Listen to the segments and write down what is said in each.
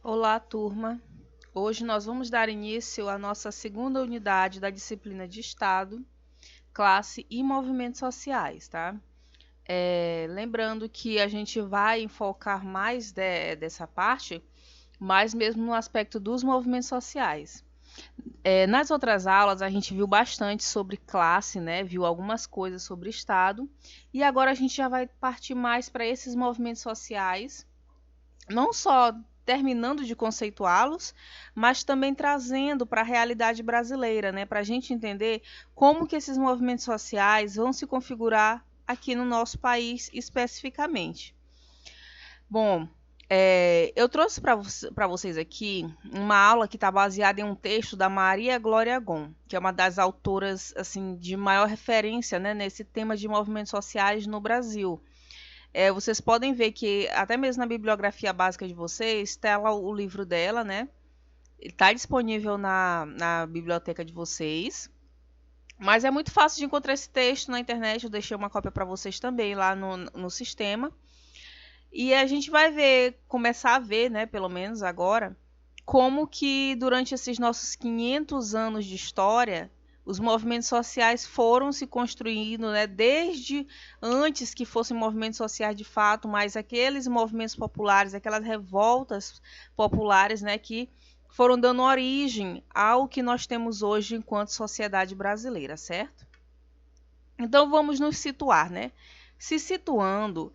Olá, turma! Hoje nós vamos dar início à nossa segunda unidade da disciplina de Estado, Classe e Movimentos Sociais, tá? Lembrando que a gente vai enfocar mais dessa parte, mais mesmo no aspecto dos movimentos sociais. Nas outras aulas a gente viu bastante sobre classe, né? Viu algumas coisas sobre Estado, e agora a gente já vai partir mais para esses movimentos sociais, não só terminando de conceituá-los, mas também trazendo para a realidade brasileira, né, para a gente entender como que esses movimentos sociais vão se configurar aqui no nosso país especificamente. Bom, eu trouxe para vocês aqui uma aula que está baseada em um texto da Maria Glória Gon, que é uma das autoras assim de maior referência, né, nesse tema de movimentos sociais no Brasil. Vocês podem ver que até mesmo na bibliografia básica de vocês está lá o livro dela, né? Está disponível na biblioteca de vocês. Mas é muito fácil de encontrar esse texto na internet. Eu deixei uma cópia para vocês também lá no sistema. E a gente vai ver, começar a ver, né, pelo menos agora, como que durante esses nossos 500 anos de história, os movimentos sociais foram se construindo, né, desde antes que fossem movimentos sociais de fato, mas aqueles movimentos populares, aquelas revoltas populares, né, que foram dando origem ao que nós temos hoje enquanto sociedade brasileira, certo? Então vamos nos situar, né? Se situando,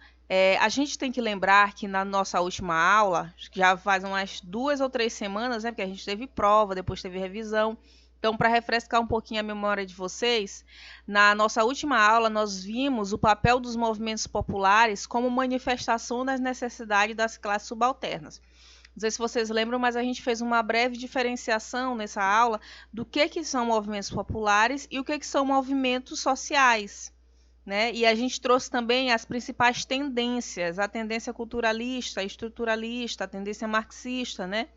a gente tem que lembrar que na nossa última aula, já faz umas 2 ou 3 semanas, né, porque a gente teve prova, depois teve revisão. Então, para refrescar um pouquinho a memória de vocês, na nossa última aula nós vimos o papel dos movimentos populares como manifestação das necessidades das classes subalternas. Não sei se vocês lembram, mas a gente fez uma breve diferenciação nessa aula do que são movimentos populares e o que são movimentos sociais. Né? E a gente trouxe também as principais tendências, a tendência culturalista, a estruturalista, a tendência marxista, né?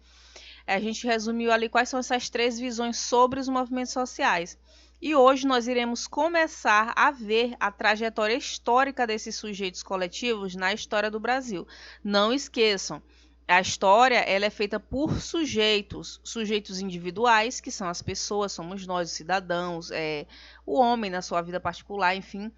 A gente resumiu ali quais são essas 3 visões sobre os movimentos sociais. E hoje nós iremos começar a ver a trajetória histórica desses sujeitos coletivos na história do Brasil. Não esqueçam, a história ela é feita por sujeitos individuais, que são as pessoas, somos nós, os cidadãos, o homem na sua vida particular, enfim.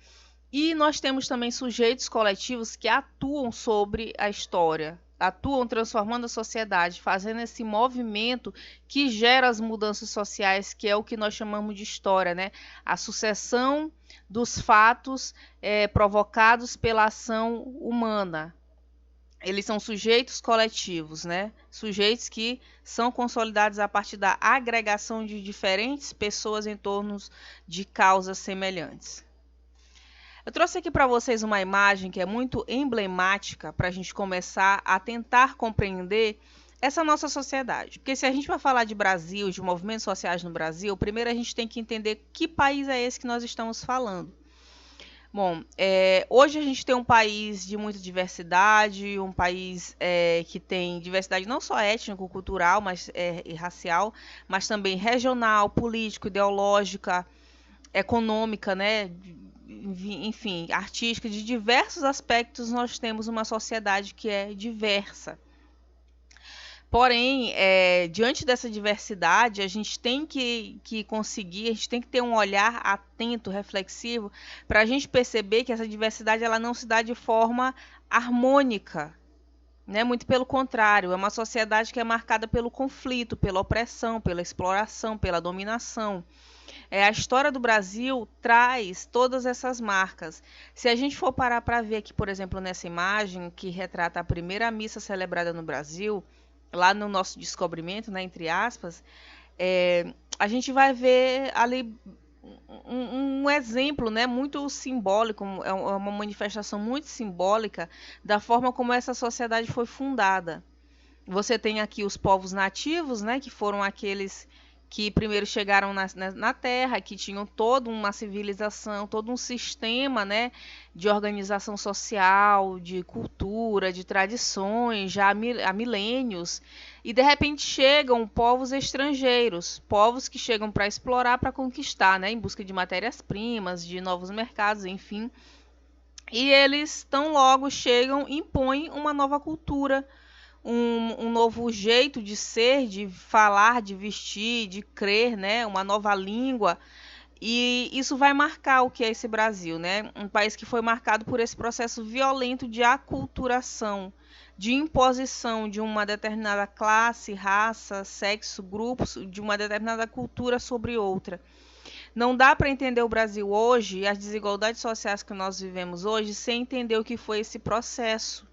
E nós temos também sujeitos coletivos que atuam sobre a história, atuam transformando a sociedade, fazendo esse movimento que gera as mudanças sociais, que é o que nós chamamos de história, né? A sucessão dos fatos provocados pela ação humana. Eles são sujeitos coletivos, né? Sujeitos que são consolidados a partir da agregação de diferentes pessoas em torno de causas semelhantes. Eu trouxe aqui para vocês uma imagem que é muito emblemática para a gente começar a tentar compreender essa nossa sociedade. Porque se a gente vai falar de Brasil, de movimentos sociais no Brasil, primeiro a gente tem que entender que país é esse que nós estamos falando. Bom, hoje a gente tem um país de muita diversidade, um país que tem diversidade não só étnico-cultural, mas e racial, mas também regional, político, ideológica, econômica, né? Enfim, artística, de diversos aspectos nós temos uma sociedade que é diversa. Porém, diante dessa diversidade, a gente tem que conseguir, a gente tem que ter um olhar atento, reflexivo, para a gente perceber que essa diversidade ela não se dá de forma harmônica, né? Muito pelo contrário, é uma sociedade que é marcada pelo conflito, pela opressão, pela exploração, pela dominação. A história do Brasil traz todas essas marcas. Se a gente for parar para ver aqui, por exemplo, nessa imagem que retrata a primeira missa celebrada no Brasil, lá no nosso descobrimento, né, entre aspas, a gente vai ver ali um exemplo, né, muito simbólico, é uma manifestação muito simbólica da forma como essa sociedade foi fundada. Você tem aqui os povos nativos, né, que foram aqueles que primeiro chegaram na Terra, que tinham toda uma civilização, todo um sistema, né, de organização social, de cultura, de tradições, já há milênios, e de repente chegam povos estrangeiros, povos que chegam para explorar, para conquistar, né, em busca de matérias-primas, de novos mercados, enfim, e eles tão logo chegam e impõem uma nova cultura, um novo jeito de ser, de falar, de vestir, de crer, né? Uma nova língua. E isso vai marcar o que é esse Brasil, né? Um país que foi marcado por esse processo violento de aculturação, de imposição de uma determinada classe, raça, sexo, grupos, de uma determinada cultura sobre outra. Não dá para entender o Brasil hoje e as desigualdades sociais que nós vivemos hoje sem entender o que foi esse processo,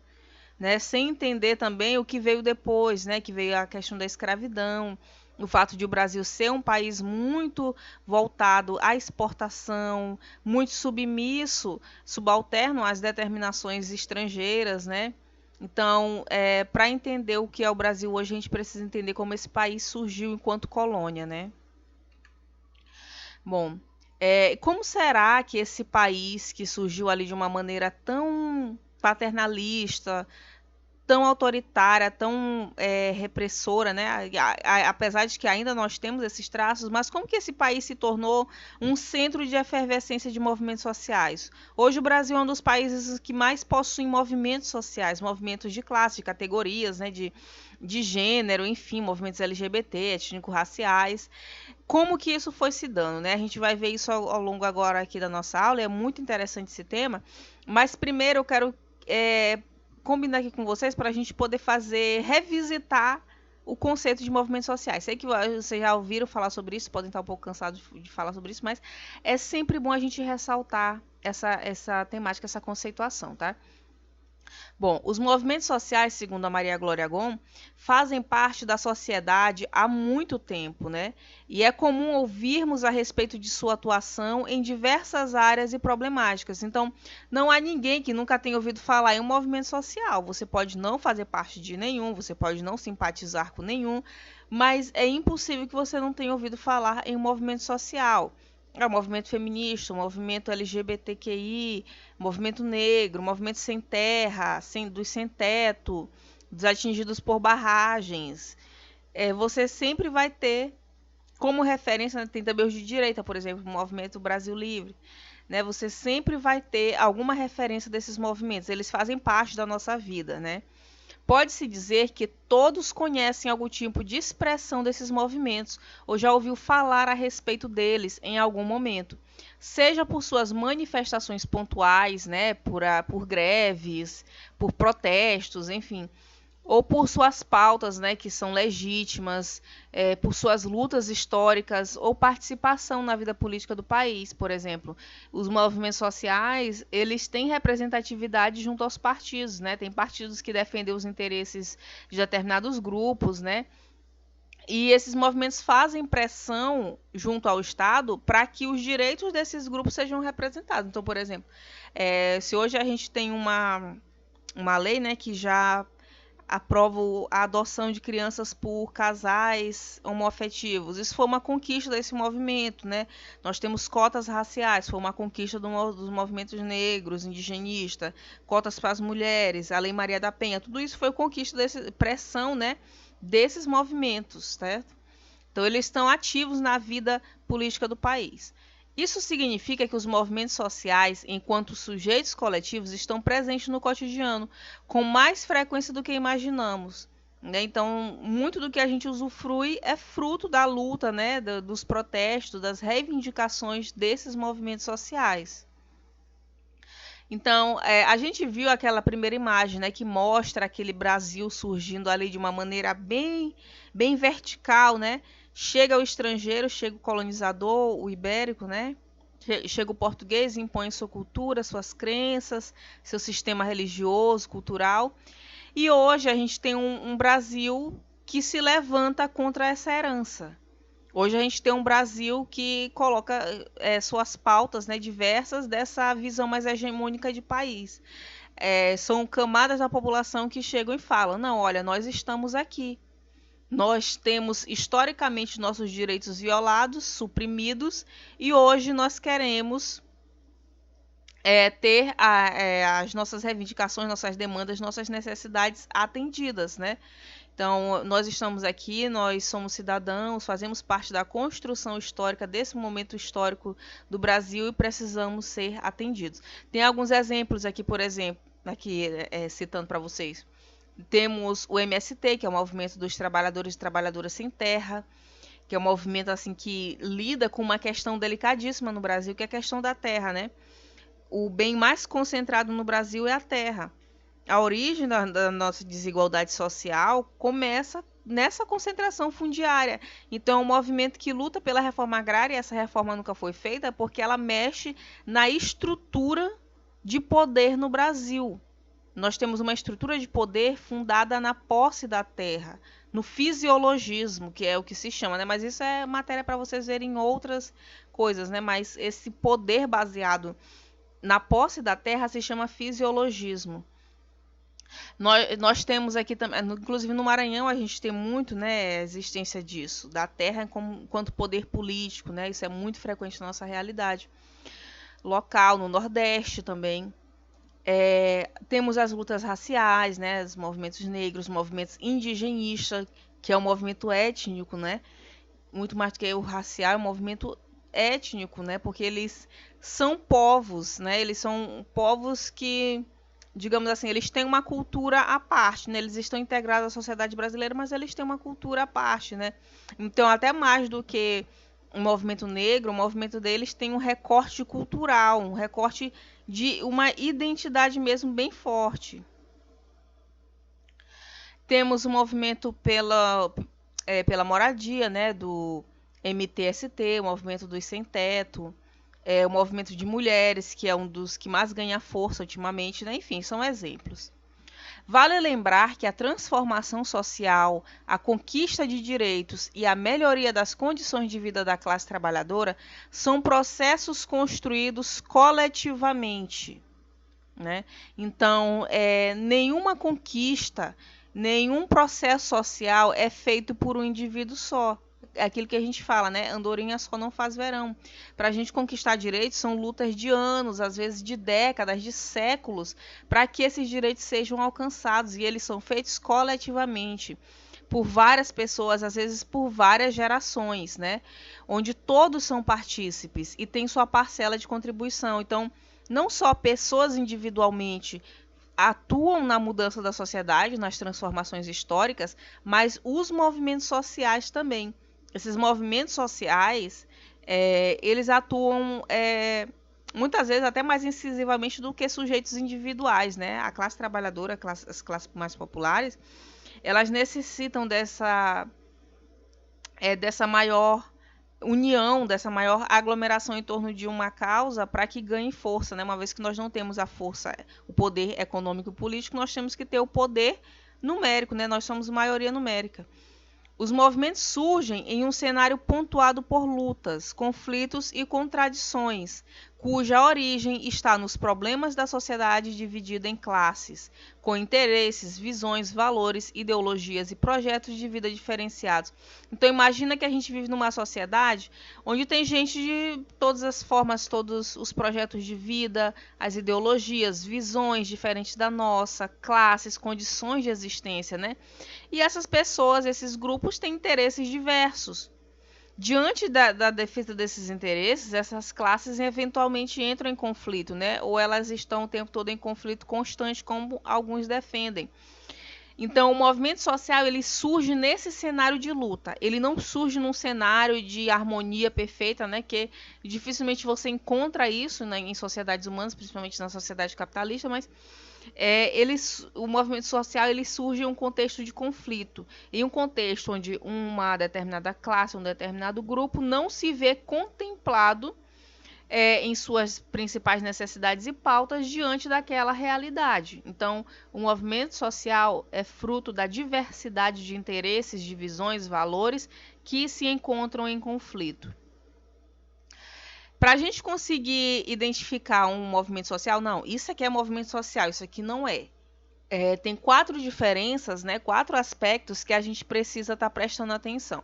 né? Sem entender também o que veio depois, né? Que veio a questão da escravidão, o fato de o Brasil ser um país muito voltado à exportação, muito submisso, subalterno às determinações estrangeiras, né? Então, para entender o que é o Brasil hoje, a gente precisa entender como esse país surgiu enquanto colônia, né? Bom, como será que esse país que surgiu ali de uma maneira tão paternalista, tão autoritária, tão repressora, né? Apesar de que ainda nós temos esses traços, mas como que esse país se tornou um centro de efervescência de movimentos sociais? Hoje o Brasil é um dos países que mais possuem movimentos sociais, movimentos de classe, de categorias, né? De gênero, enfim, movimentos LGBT, étnico-raciais. Como que isso foi se dando, né? A gente vai ver isso ao longo agora aqui da nossa aula, é muito interessante esse tema, mas primeiro eu quero combinar aqui com vocês para a gente poder revisitar o conceito de movimentos sociais. Sei que vocês já ouviram falar sobre isso, podem estar um pouco cansados de falar sobre isso, mas é sempre bom a gente ressaltar essa temática, essa conceituação, tá? Bom, os movimentos sociais, segundo a Maria Glória Gon, fazem parte da sociedade há muito tempo, né? E é comum ouvirmos a respeito de sua atuação em diversas áreas e problemáticas. Então, não há ninguém que nunca tenha ouvido falar em um movimento social. Você pode não fazer parte de nenhum, você pode não simpatizar com nenhum, mas é impossível que você não tenha ouvido falar em um movimento social. O movimento feminista, o movimento LGBTQI, movimento negro, movimento sem terra, dos sem teto, dos atingidos por barragens. Você sempre vai ter como referência, né, tem também os de direita, por exemplo, o movimento Brasil Livre. Né, você sempre vai ter alguma referência desses movimentos, eles fazem parte da nossa vida, né? Pode-se dizer que todos conhecem algum tipo de expressão desses movimentos ou já ouviu falar a respeito deles em algum momento, seja por suas manifestações pontuais, né, por greves, por protestos, enfim, ou por suas pautas, né, que são legítimas, por suas lutas históricas ou participação na vida política do país, por exemplo. Os movimentos sociais, eles têm representatividade junto aos partidos, né? Tem partidos que defendem os interesses de determinados grupos, né? E esses movimentos fazem pressão junto ao Estado para que os direitos desses grupos sejam representados. Então, por exemplo, se hoje a gente tem uma lei, né, que já aprova a adoção de crianças por casais homoafetivos. Isso foi uma conquista desse movimento, né? Nós temos cotas raciais, foi uma conquista dos movimentos negros, indigenistas, cotas para as mulheres, a Lei Maria da Penha, tudo isso foi conquista pressão, né, desses movimentos, certo? Então eles estão ativos na vida política do país. Isso significa que os movimentos sociais, enquanto sujeitos coletivos, estão presentes no cotidiano com mais frequência do que imaginamos. Né? Então, muito do que a gente usufrui é fruto da luta, né? Dos protestos, das reivindicações desses movimentos sociais. Então, a gente viu aquela primeira imagem, né, que mostra aquele Brasil surgindo ali de uma maneira bem, bem vertical, né? Chega o estrangeiro, chega o colonizador, o ibérico, né? Chega o português, impõe sua cultura, suas crenças, seu sistema religioso, cultural. E hoje a gente tem um Brasil que se levanta contra essa herança. Hoje a gente tem um Brasil que coloca suas pautas, né, diversas dessa visão mais hegemônica de país. São camadas da população que chegam e falam, não, olha, nós estamos aqui. Nós temos historicamente nossos direitos violados, suprimidos, e hoje nós queremos ter as nossas reivindicações, nossas demandas, nossas necessidades atendidas, né? Então, nós estamos aqui, nós somos cidadãos, fazemos parte da construção histórica desse momento histórico do Brasil e precisamos ser atendidos. Tem alguns exemplos aqui, por exemplo, aqui citando para vocês. Temos o MST, que é o Movimento dos Trabalhadores e Trabalhadoras Sem Terra, que é um movimento assim que lida com uma questão delicadíssima no Brasil, que é a questão da terra, né? O bem mais concentrado no Brasil é a terra. A origem da nossa desigualdade social começa nessa concentração fundiária. Então, é um movimento que luta pela reforma agrária, e essa reforma nunca foi feita porque ela mexe na estrutura de poder no Brasil. Nós temos uma estrutura de poder fundada na posse da terra, no fisiologismo, que é o que se chama, né? Mas isso é matéria para vocês verem outras coisas, né? Mas esse poder baseado na posse da terra se chama fisiologismo. Nós temos aqui também, inclusive no Maranhão a gente tem muito, né, a existência disso, da terra enquanto poder político, né? Isso é muito frequente na nossa realidade local, no Nordeste também. Temos as lutas raciais, né, os movimentos negros, movimentos indigenistas, que é um movimento étnico, né, muito mais do que o racial, é um movimento étnico, né, porque eles são povos, né, eles são povos que, digamos assim, eles têm uma cultura à parte, né, eles estão integrados à sociedade brasileira, mas eles têm uma cultura à parte, né, então até mais do que o movimento negro, o movimento deles tem um recorte cultural, um recorte de uma identidade mesmo bem forte. Temos o movimento pela moradia, né, do MTST, o movimento dos sem-teto, o movimento de mulheres, que é um dos que mais ganha força ultimamente, né? Enfim, são exemplos. Vale lembrar que a transformação social, a conquista de direitos e a melhoria das condições de vida da classe trabalhadora são processos construídos coletivamente, né? Então, nenhuma conquista, nenhum processo social é feito por um indivíduo só. É aquilo que a gente fala, né? Andorinha só não faz verão. Para a gente conquistar direitos, são lutas de anos, às vezes de décadas, de séculos, para que esses direitos sejam alcançados. E eles são feitos coletivamente, por várias pessoas, às vezes por várias gerações, né? Onde todos são partícipes e têm sua parcela de contribuição. Então, não só pessoas individualmente atuam na mudança da sociedade, nas transformações históricas, mas os movimentos sociais também. Esses movimentos sociais, eles atuam muitas vezes até mais incisivamente do que sujeitos individuais, né? A classe trabalhadora, as classes mais populares, elas necessitam dessa maior união, dessa maior aglomeração em torno de uma causa para que ganhe força, né? Uma vez que nós não temos a força, o poder econômico e político, nós temos que ter o poder numérico, né? Nós somos maioria numérica. Os movimentos surgem em um cenário pontuado por lutas, conflitos e contradições, cuja origem está nos problemas da sociedade dividida em classes, com interesses, visões, valores, ideologias e projetos de vida diferenciados. Então imagina que a gente vive numa sociedade onde tem gente de todas as formas, todos os projetos de vida, as ideologias, visões diferentes da nossa, classes, condições de existência, né? E essas pessoas, esses grupos têm interesses diversos. Diante da defesa desses interesses, essas classes eventualmente entram em conflito, né? Ou elas estão o tempo todo em conflito constante, como alguns defendem. Então, o movimento social ele surge nesse cenário de luta. Ele não surge num cenário de harmonia perfeita, né? Que dificilmente você encontra isso, né, em sociedades humanas, principalmente na sociedade capitalista, mas o movimento social ele surge em um contexto de conflito, em um contexto onde uma determinada classe, um determinado grupo não se vê contemplado em suas principais necessidades e pautas diante daquela realidade. Então, o movimento social é fruto da diversidade de interesses, de visões, valores que se encontram em conflito. Para a gente conseguir identificar um movimento social, não, isso aqui é movimento social, isso aqui não é. Tem 4 diferenças, né, 4 aspectos que a gente precisa estar prestando atenção.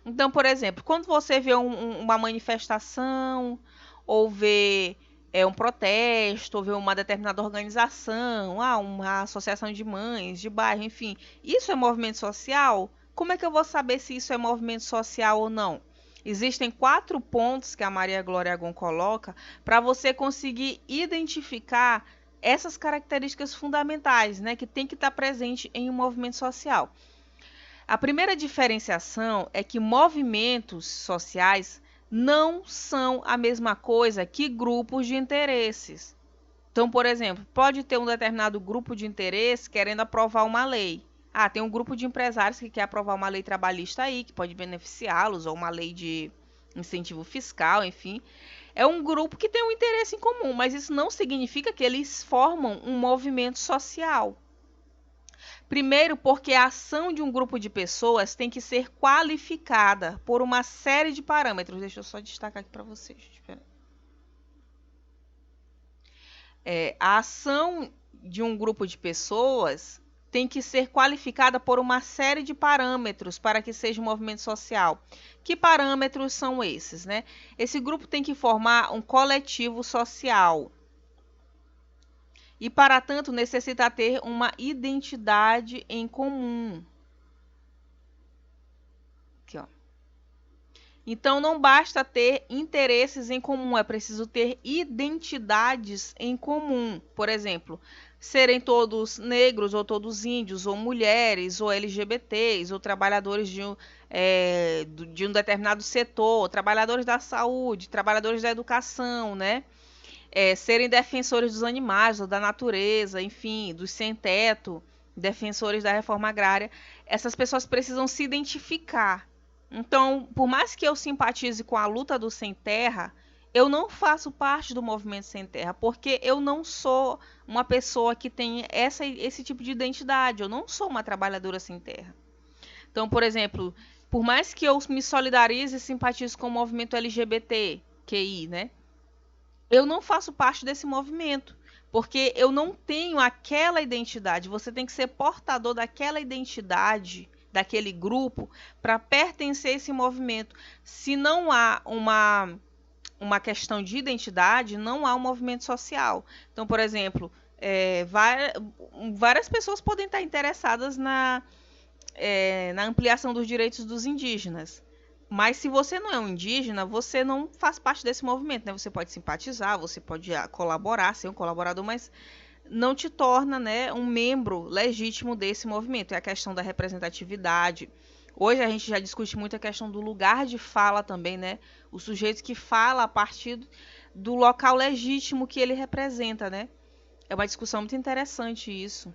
Então, por exemplo, quando você vê uma manifestação, ou vê um protesto, ou vê uma determinada organização, uma associação de mães, de bairro, enfim, isso é movimento social? Como é que eu vou saber se isso é movimento social ou não? Existem 4 pontos que a Maria Glória Agon coloca para você conseguir identificar essas características fundamentais, né, que tem que estar presente em um movimento social. A primeira diferenciação é que movimentos sociais não são a mesma coisa que grupos de interesses. Então, por exemplo, pode ter um determinado grupo de interesse querendo aprovar uma lei. Ah, tem um grupo de empresários que quer aprovar uma lei trabalhista aí, que pode beneficiá-los, ou uma lei de incentivo fiscal, enfim. É um grupo que tem um interesse em comum, mas isso não significa que eles formam um movimento social. Primeiro, porque a ação de um grupo de pessoas tem que ser qualificada por uma série de parâmetros. Deixa eu só destacar aqui para vocês. A ação de um grupo de pessoas tem que ser qualificada por uma série de parâmetros para que seja um movimento social. Que parâmetros são esses, né? Esse grupo tem que formar um coletivo social. E, para tanto, necessita ter uma identidade em comum. Aqui, ó. Então, não basta ter interesses em comum, é preciso ter identidades em comum. Por exemplo, serem todos negros, ou todos índios, ou mulheres, ou LGBTs, ou trabalhadores de um determinado setor, trabalhadores da saúde, trabalhadores da educação, né? Serem defensores dos animais, ou da natureza, enfim, dos sem-teto, defensores da reforma agrária. Essas pessoas precisam se identificar. Então, por mais que eu simpatize com a luta do sem terra, eu não faço parte do movimento sem terra, porque eu não sou uma pessoa que tem esse tipo de identidade, eu não sou uma trabalhadora sem terra. Então, por exemplo, por mais que eu me solidarize e simpatize com o movimento LGBTQI, né? Eu não faço parte desse movimento, porque eu não tenho aquela identidade. Você tem que ser portador daquela identidade, daquele grupo, para pertencer a esse movimento. Se não há uma questão de identidade, não há um movimento social. Então, por exemplo, várias pessoas podem estar interessadas na ampliação dos direitos dos indígenas. Mas se você não é um indígena, você não faz parte desse movimento, né? Você pode simpatizar, você pode colaborar, ser um colaborador, mas não te torna, né, um membro legítimo desse movimento. É a questão da representatividade. Hoje a gente já discute muito a questão do lugar de fala também, né? O sujeito que fala a partir do local legítimo que ele representa, né? É uma discussão muito interessante isso.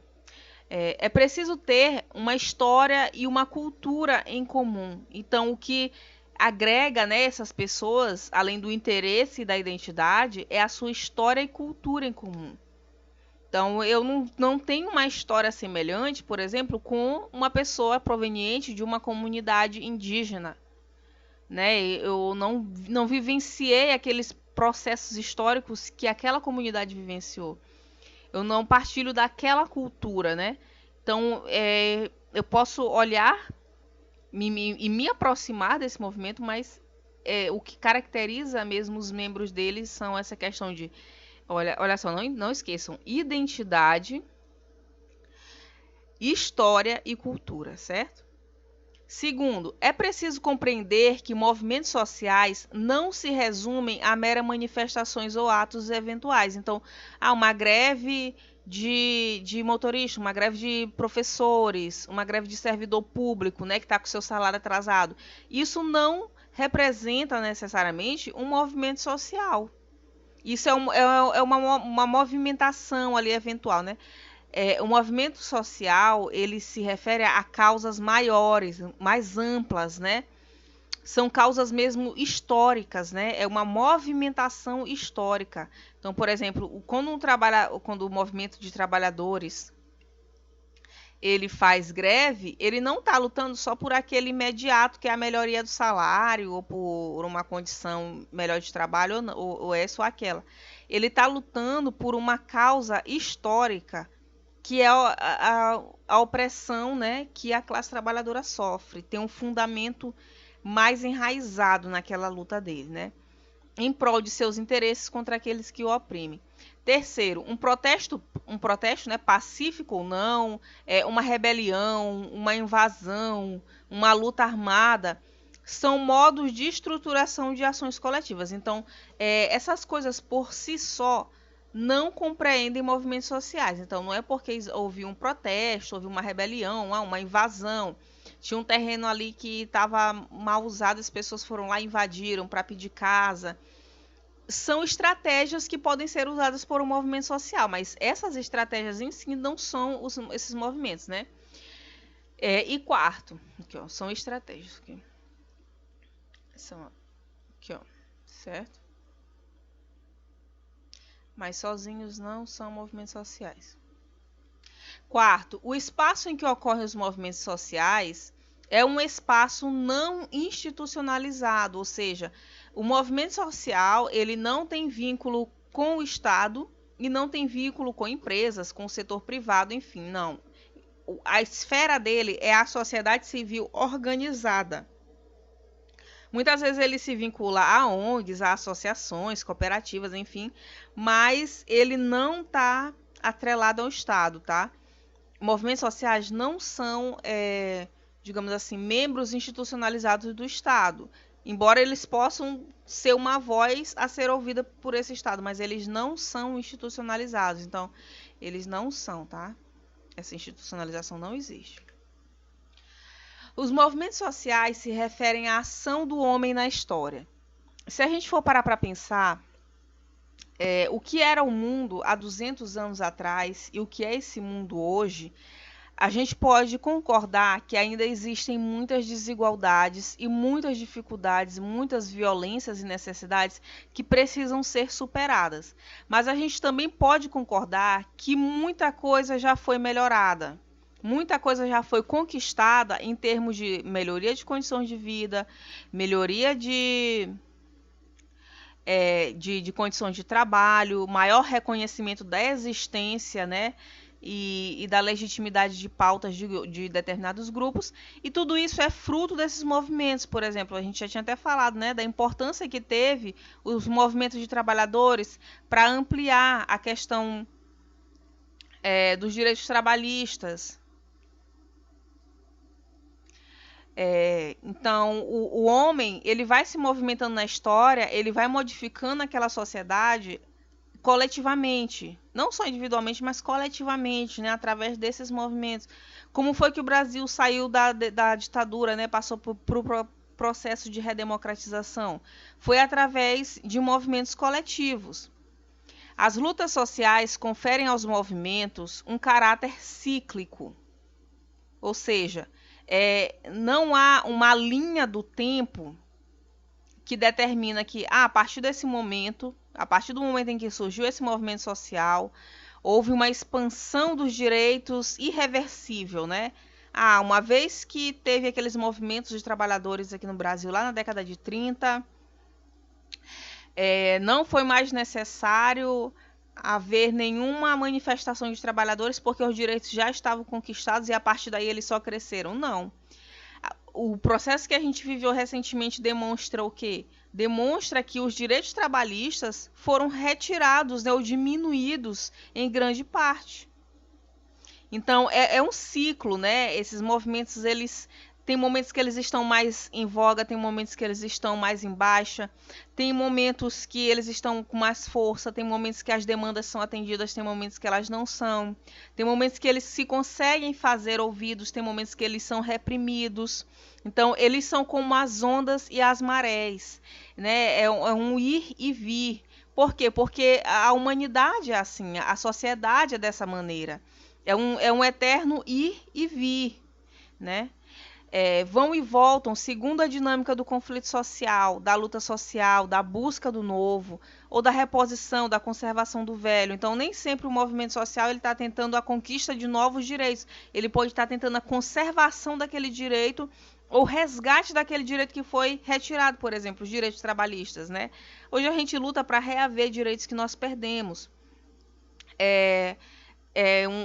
É preciso ter uma história e uma cultura em comum. Então, o que agrega, né, essas pessoas, além do interesse e da identidade, é a sua história e cultura em comum. Então, eu não tenho uma história semelhante, por exemplo, com uma pessoa proveniente de uma comunidade indígena, né? Eu não vivenciei aqueles processos históricos que aquela comunidade vivenciou. Eu não partilho daquela cultura, né? Então, eu posso olhar e me aproximar desse movimento, mas o que caracteriza mesmo os membros deles são essa questão de, olha só, não esqueçam, identidade, história e cultura, certo? Segundo, é preciso compreender que movimentos sociais não se resumem a meras manifestações ou atos eventuais. Então, uma greve de motorista, uma greve de professores, uma greve de servidor público, né, que está com seu salário atrasado. Isso não representa necessariamente um movimento social. Isso é uma movimentação ali eventual, né? O movimento social, ele se refere a causas maiores, mais amplas, né? São causas mesmo históricas, né? É uma movimentação histórica. Então, por exemplo, quando o movimento de trabalhadores ele faz greve, ele não está lutando só por aquele imediato que é a melhoria do salário ou por uma condição melhor de trabalho ou essa ou aquela. Ele está lutando por uma causa histórica, que é a opressão, né, que a classe trabalhadora sofre. Tem um fundamento mais enraizado naquela luta dele, né, em prol de seus interesses contra aqueles que o oprimem. Terceiro, um protesto, né, pacífico ou não, uma rebelião, uma invasão, uma luta armada, são modos de estruturação de ações coletivas. Então, essas coisas por si só não compreendem movimentos sociais. Então, não é porque houve um protesto, houve uma rebelião, uma invasão, tinha um terreno ali que estava mal usado, as pessoas foram lá e invadiram para pedir casa. São estratégias que podem ser usadas por um movimento social, mas essas estratégias em si não são esses movimentos, né? E quarto, aqui, ó, são estratégias. Aqui, ó, certo? Mas sozinhos não são movimentos sociais. Quarto, o espaço em que ocorrem os movimentos sociais é um espaço não institucionalizado, ou seja, o movimento social ele não tem vínculo com o Estado e não tem vínculo com empresas, com o setor privado, enfim, não. A esfera dele é a sociedade civil organizada. Muitas vezes ele se vincula a ONGs, a associações, cooperativas, enfim, mas ele não está atrelado ao Estado, tá? Movimentos sociais não são, digamos assim, membros institucionalizados do Estado, embora eles possam ser uma voz a ser ouvida por esse Estado, mas eles não são institucionalizados, então eles não são, tá? Essa institucionalização não existe. Os movimentos sociais se referem à ação do homem na história. Se a gente for parar para pensar, o que era o mundo há 200 anos atrás e o que é esse mundo hoje, a gente pode concordar que ainda existem muitas desigualdades e muitas dificuldades, muitas violências e necessidades que precisam ser superadas. Mas a gente também pode concordar que muita coisa já foi melhorada. Muita coisa já foi conquistada em termos de melhoria de condições de vida, melhoria de condições de trabalho, maior reconhecimento da existência, né, e da legitimidade de pautas de determinados grupos, e tudo isso é fruto desses movimentos. Por exemplo, a gente já tinha até falado, né, da importância que teve os movimentos de trabalhadores para ampliar a questão dos direitos trabalhistas. Então, o homem ele vai se movimentando na história, ele vai modificando aquela sociedade coletivamente, não só individualmente, mas coletivamente, né, através desses movimentos. Como foi que o Brasil saiu da ditadura, né, passou por processo de redemocratização? Foi através de movimentos coletivos. As lutas sociais conferem aos movimentos um caráter cíclico, ou seja, não há uma linha do tempo que determina que, a partir desse momento, a partir do momento em que surgiu esse movimento social, houve uma expansão dos direitos irreversível, né? Uma vez que teve aqueles movimentos de trabalhadores aqui no Brasil, lá na década de 30, não foi mais necessário haver nenhuma manifestação de trabalhadores porque os direitos já estavam conquistados e a partir daí eles só cresceram. Não. O processo que a gente viveu recentemente demonstra o quê? Demonstra que os direitos trabalhistas foram retirados, né, ou diminuídos em grande parte. Então, é um ciclo, né? Esses movimentos, eles tem momentos que eles estão mais em voga, tem momentos que eles estão mais em baixa, tem momentos que eles estão com mais força, tem momentos que as demandas são atendidas, tem momentos que elas não são, tem momentos que eles se conseguem fazer ouvidos, tem momentos que eles são reprimidos. Então, eles são como as ondas e as marés, né? É um ir e vir. Por quê? Porque a humanidade é assim, a sociedade é dessa maneira. É um eterno ir e vir, né? Vão e voltam segundo a dinâmica do conflito social, da luta social, da busca do novo, ou da reposição, da conservação do velho. Então, nem sempre o movimento social está tentando a conquista de novos direitos. Ele pode estar tentando a conservação daquele direito ou resgate daquele direito que foi retirado, por exemplo, os direitos trabalhistas, né? Hoje a gente luta para reaver direitos que nós perdemos.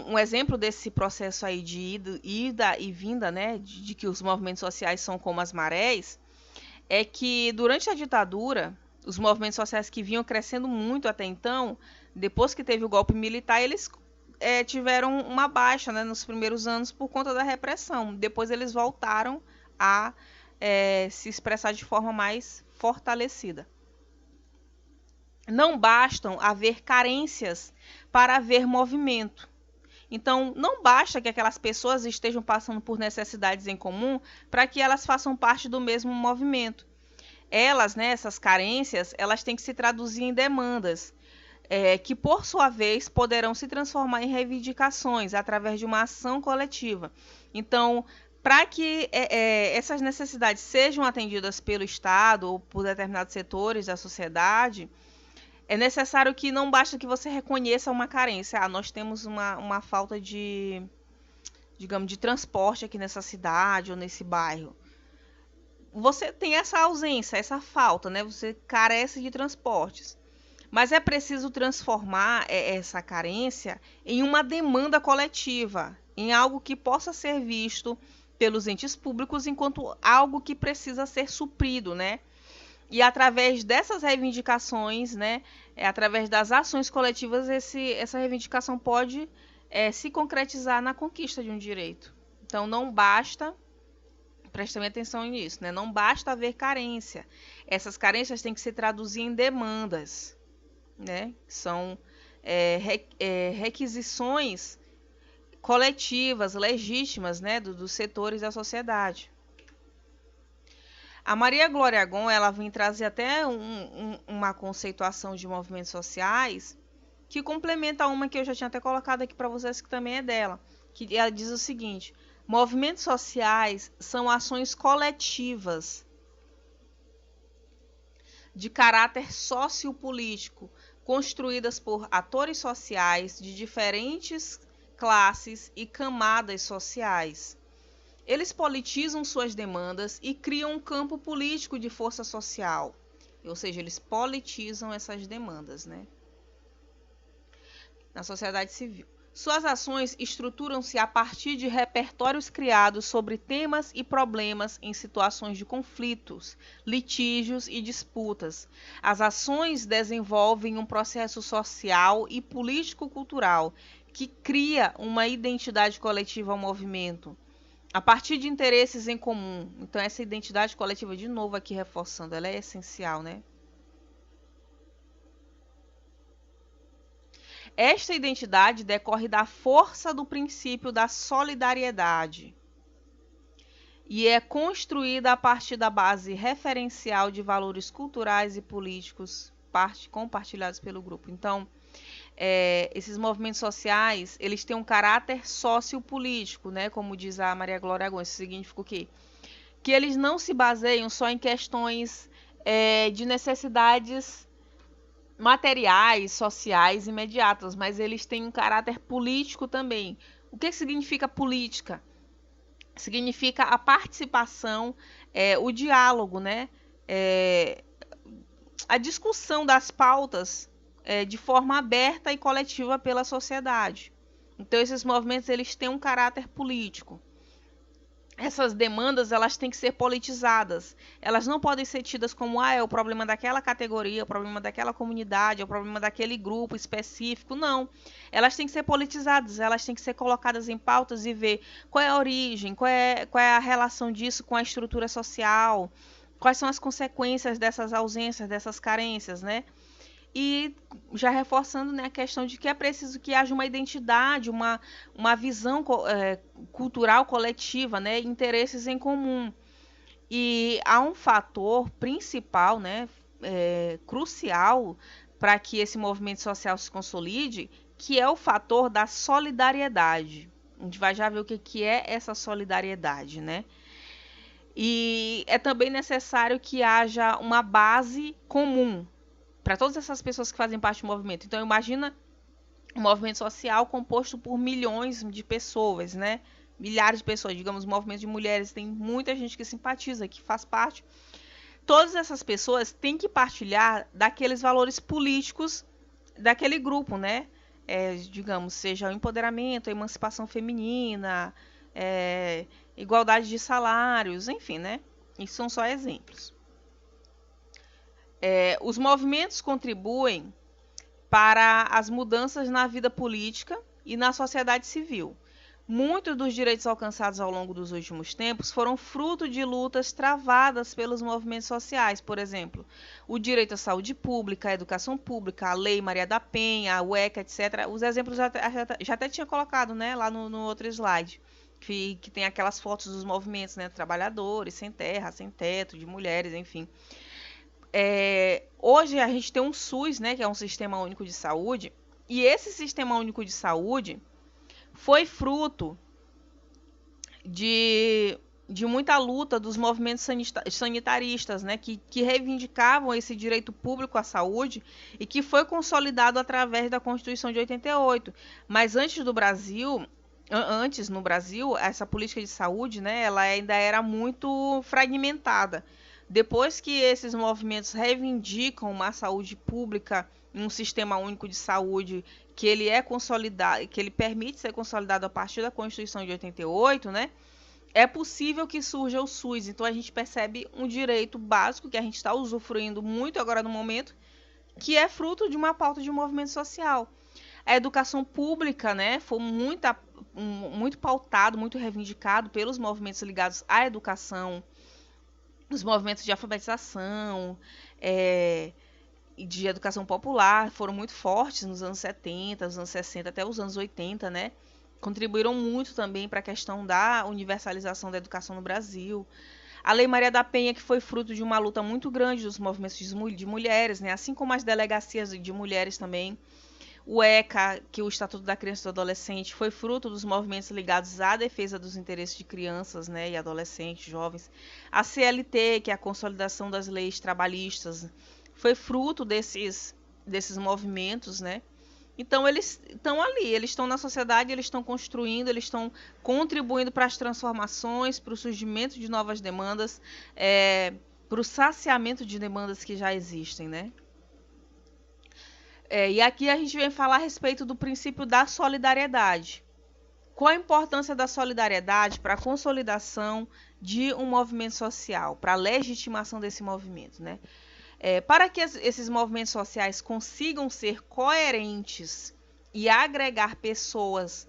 Um exemplo desse processo aí de ida e vinda, né, de que os movimentos sociais são como as marés, é que durante a ditadura, os movimentos sociais que vinham crescendo muito até então, depois que teve o golpe militar, eles tiveram uma baixa, né, nos primeiros anos por conta da repressão. Depois eles voltaram a se expressar de forma mais fortalecida. não bastam haver carências para haver movimento. Então, não basta que aquelas pessoas estejam passando por necessidades em comum para que elas façam parte do mesmo movimento. Elas, né, essas carências, elas têm que se traduzir em demandas, que, por sua vez, poderão se transformar em reivindicações através de uma ação coletiva. Então, para que essas necessidades sejam atendidas pelo Estado ou por determinados setores da sociedade, é necessário que não basta que você reconheça uma carência. Nós temos uma falta de, digamos, de transporte aqui nessa cidade ou nesse bairro. Você tem essa ausência, essa falta, né? Você carece de transportes. Mas é preciso transformar essa carência em uma demanda coletiva, em algo que possa ser visto pelos entes públicos enquanto algo que precisa ser suprido, né? E através dessas reivindicações, né, através das ações coletivas, essa reivindicação pode se concretizar na conquista de um direito. Então, não basta, prestem atenção nisso, né, não basta haver carência. Essas carências têm que se traduzir em demandas, né, são requisições coletivas, legítimas, né, dos setores da sociedade. A Maria Glória Gon, ela vem trazer até uma conceituação de movimentos sociais que complementa uma que eu já tinha até colocado aqui para vocês, que também é dela, que ela diz o seguinte: movimentos sociais são ações coletivas de caráter sociopolítico, construídas por atores sociais de diferentes classes e camadas sociais. Eles politizam suas demandas e criam um campo político de força social. Ou seja, eles politizam essas demandas, né, na sociedade civil. Suas ações estruturam-se a partir de repertórios criados sobre temas e problemas em situações de conflitos, litígios e disputas. As ações desenvolvem um processo social e político-cultural que cria uma identidade coletiva ao movimento, a partir de interesses em comum. Então, essa identidade coletiva, de novo aqui reforçando, ela é essencial, né? Esta identidade decorre da força do princípio da solidariedade e é construída a partir da base referencial de valores culturais e políticos compartilhados pelo grupo. Então, esses movimentos sociais, eles têm um caráter sociopolítico, né? Como diz a Maria Glória Gon. Isso significa o quê? Que eles não se baseiam só em questões de necessidades materiais, sociais, imediatas, mas eles têm um caráter político também. O que significa política? Significa a participação, o diálogo, né? A discussão das pautas de forma aberta e coletiva pela sociedade. Então, esses movimentos, eles têm um caráter político. Essas demandas, elas têm que ser politizadas. Elas não podem ser tidas como é o problema daquela categoria, o problema daquela comunidade, é o problema daquele grupo específico. Não. Elas têm que ser politizadas, elas têm que ser colocadas em pautas e ver qual é a origem, qual é a relação disso com a estrutura social, quais são as consequências dessas ausências, dessas carências, né? E já reforçando, né, a questão de que é preciso que haja uma identidade, uma visão cultural coletiva, né, interesses em comum. E há um fator principal, né, crucial para que esse movimento social se consolide, que é o fator da solidariedade. A gente vai já ver o que é essa solidariedade, né? E é também necessário que haja uma base comum para todas essas pessoas que fazem parte do movimento. Então, imagina um movimento social composto por milhões de pessoas, né? Milhares de pessoas, digamos, movimento de mulheres, tem muita gente que simpatiza, que faz parte. Todas essas pessoas têm que partilhar daqueles valores políticos daquele grupo, né? Digamos, seja o empoderamento, a emancipação feminina, igualdade de salários, enfim, né? Isso são só exemplos. Os movimentos contribuem para as mudanças na vida política e na sociedade civil. Muitos dos direitos alcançados ao longo dos últimos tempos foram fruto de lutas travadas pelos movimentos sociais, por exemplo, o direito à saúde pública, à educação pública, a Lei Maria da Penha, a UECA, etc. Os exemplos já até tinha colocado, né, lá no outro slide, que tem aquelas fotos dos movimentos, né, trabalhadores, sem terra, sem teto, de mulheres, enfim. Hoje a gente tem um SUS, né, que é um Sistema Único de Saúde, e esse Sistema Único de Saúde foi fruto de muita luta dos movimentos sanitaristas, né, que reivindicavam esse direito público à saúde e que foi consolidado através da Constituição de 88. Mas antes no Brasil, essa política de saúde, né, ela ainda era muito fragmentada. Depois que esses movimentos reivindicam uma saúde pública, um sistema único de saúde que ele é consolidado, que ele permite ser consolidado a partir da Constituição de 88, né? É possível que surja o SUS. Então a gente percebe um direito básico que a gente está usufruindo muito agora no momento, que é fruto de uma pauta de um movimento social. A educação pública, né, foi muito pautado, muito reivindicado pelos movimentos ligados à educação, os movimentos de alfabetização, de educação popular foram muito fortes nos anos 70, nos anos 60, até os anos 80, né? Contribuíram muito também para a questão da universalização da educação no Brasil. A Lei Maria da Penha, que foi fruto de uma luta muito grande dos movimentos de mulheres, né? Assim como as delegacias de mulheres também. O ECA, que é o Estatuto da Criança e do Adolescente, foi fruto dos movimentos ligados à defesa dos interesses de crianças, né, e adolescentes, jovens. A CLT, que é a Consolidação das Leis Trabalhistas, foi fruto desses movimentos, né? Então eles estão ali, eles estão na sociedade, eles estão construindo, eles estão contribuindo para as transformações, para o surgimento de novas demandas, para o saciamento de demandas que já existem, né? E aqui a gente vem falar a respeito do princípio da solidariedade. Qual a importância da solidariedade para a consolidação de um movimento social, para a legitimação desse movimento, né? Para que esses movimentos sociais consigam ser coerentes e agregar pessoas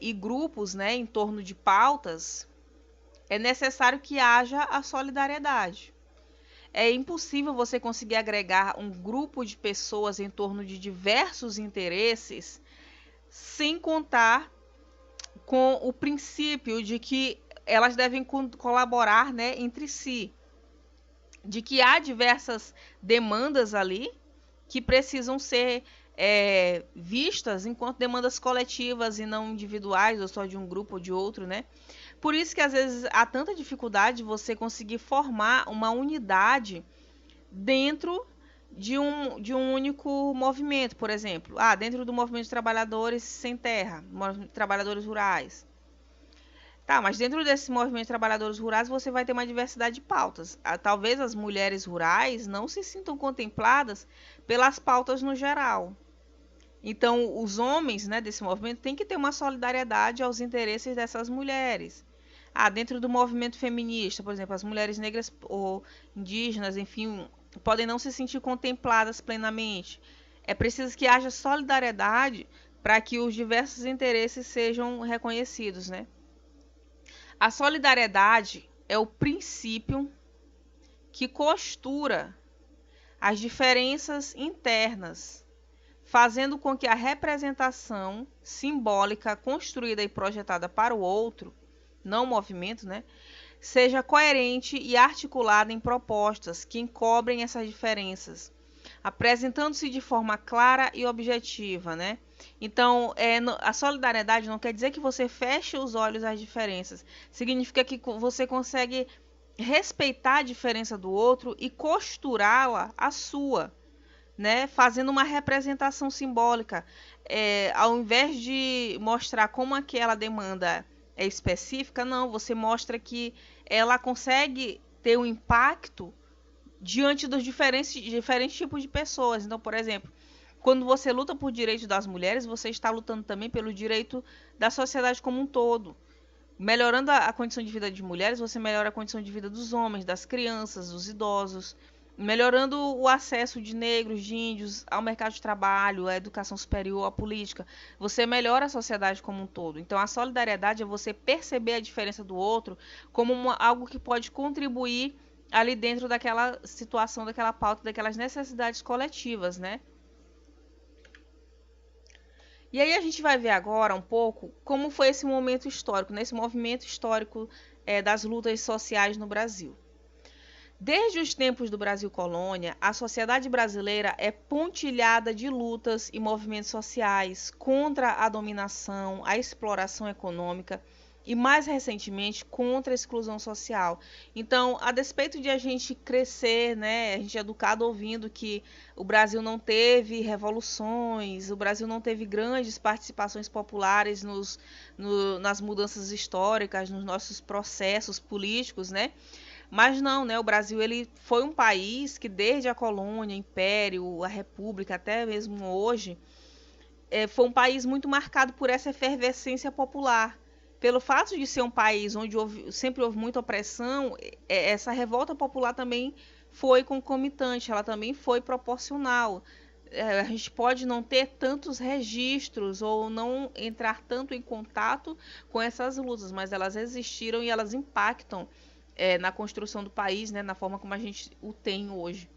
e grupos, né, em torno de pautas, é necessário que haja a solidariedade. É impossível você conseguir agregar um grupo de pessoas em torno de diversos interesses sem contar com o princípio de que elas devem colaborar, né, entre si. De que há diversas demandas ali que precisam ser vistas enquanto demandas coletivas e não individuais, ou só de um grupo ou de outro, né? Por isso que às vezes há tanta dificuldade de você conseguir formar uma unidade dentro de um único movimento, por exemplo. Dentro do movimento de trabalhadores sem terra, trabalhadores rurais. Tá, mas dentro desse movimento de trabalhadores rurais você vai ter uma diversidade de pautas. Talvez as mulheres rurais não se sintam contempladas pelas pautas no geral. Então, os homens, né, desse movimento têm que ter uma solidariedade aos interesses dessas mulheres. Dentro do movimento feminista, por exemplo, as mulheres negras ou indígenas, enfim, podem não se sentir contempladas plenamente. É preciso que haja solidariedade para que os diversos interesses sejam reconhecidos, né? A solidariedade é o princípio que costura as diferenças internas, fazendo com que a representação simbólica construída e projetada para o outro, não o movimento, né, seja coerente e articulada em propostas que encobrem essas diferenças, apresentando-se de forma clara e objetiva, né? Então, a solidariedade não quer dizer que você feche os olhos às diferenças. Significa que você consegue respeitar a diferença do outro e costurá-la à sua, né? Fazendo uma representação simbólica. Ao invés de mostrar como aquela demanda é específica, não, você mostra que ela consegue ter um impacto diante dos diferentes tipos de pessoas. Então, por exemplo, quando você luta por direitos das mulheres, você está lutando também pelo direito da sociedade como um todo. Melhorando a condição de vida de mulheres, você melhora a condição de vida dos homens, das crianças, dos idosos. melhorando o acesso de negros, de índios ao mercado de trabalho, à educação superior, à política, você melhora a sociedade como um todo. Então, a solidariedade é você perceber a diferença do outro como algo que pode contribuir ali dentro daquela situação, daquela pauta, daquelas necessidades coletivas, né? E aí a gente vai ver agora um pouco como foi esse momento histórico, nesse movimento histórico das lutas sociais no Brasil. Desde os tempos do Brasil colônia, a sociedade brasileira é pontilhada de lutas e movimentos sociais contra a dominação, a exploração econômica e, mais recentemente, contra a exclusão social. Então, a despeito de a gente crescer, né, a gente é educado ouvindo que o Brasil não teve revoluções, o Brasil não teve grandes participações populares nas mudanças históricas, nos nossos processos políticos, né? Mas não, né? O Brasil ele foi um país que desde a colônia, império, a república, até mesmo hoje, foi um país muito marcado por essa efervescência popular. Pelo fato de ser um país onde sempre houve muita opressão, essa revolta popular também foi concomitante, ela também foi proporcional. A gente pode não ter tantos registros ou não entrar tanto em contato com essas lutas, mas elas existiram e elas impactam na construção do país, né, na forma como a gente o tem hoje.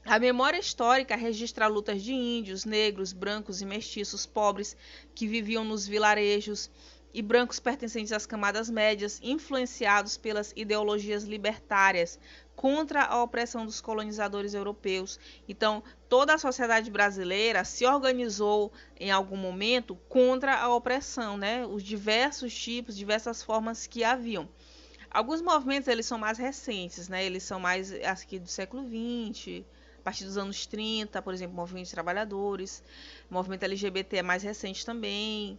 A memória histórica registra lutas de índios, negros, brancos e mestiços pobres que viviam nos vilarejos e brancos pertencentes às camadas médias, influenciados pelas ideologias libertárias contra a opressão dos colonizadores europeus. Então, toda a sociedade brasileira se organizou em algum momento contra a opressão, né? Os diversos tipos, diversas formas que haviam. Alguns movimentos eles são mais recentes, né? Eles são mais aqui do século XX, a partir dos anos 30, por exemplo, o movimento de trabalhadores, o movimento LGBT é mais recente também,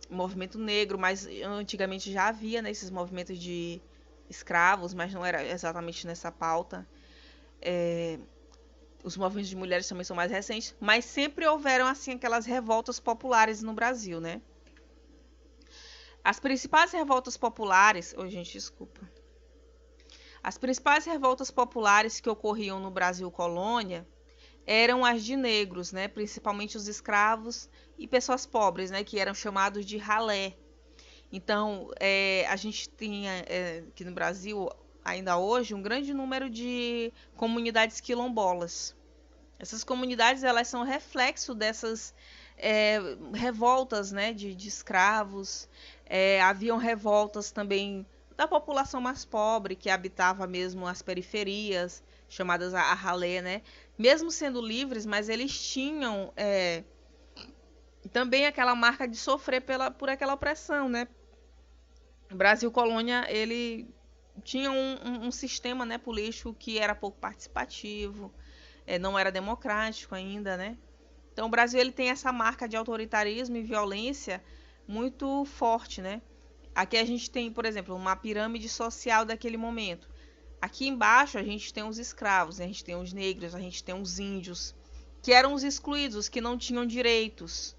o movimento negro, mas antigamente já havia, né, esses movimentos de escravos, mas não era exatamente nessa pauta. Os movimentos de mulheres também são mais recentes, mas sempre houveram assim aquelas revoltas populares no Brasil, né? As principais revoltas populares... Oh, gente, desculpa. As principais revoltas populares que ocorriam no Brasil colônia eram as de negros, né? Principalmente os escravos e pessoas pobres, né? Que eram chamados de ralé. Então, a gente tinha aqui no Brasil, ainda hoje, um grande número de comunidades quilombolas. Essas comunidades elas são reflexo dessas revoltas, né? de escravos. Haviam revoltas também da população mais pobre, que habitava mesmo as periferias, chamadas a ralé, né? Mesmo sendo livres, mas eles tinham também aquela marca de sofrer por aquela opressão, né? O Brasil colônia, ele tinha um sistema, né, político que era pouco participativo, não era democrático ainda, né? Então o Brasil ele tem essa marca de autoritarismo e violência muito forte, né? Aqui a gente tem, por exemplo, uma pirâmide social daquele momento. Aqui embaixo a gente tem os escravos, né? A gente tem os negros, a gente tem os índios, que eram os excluídos, os que não tinham direitos,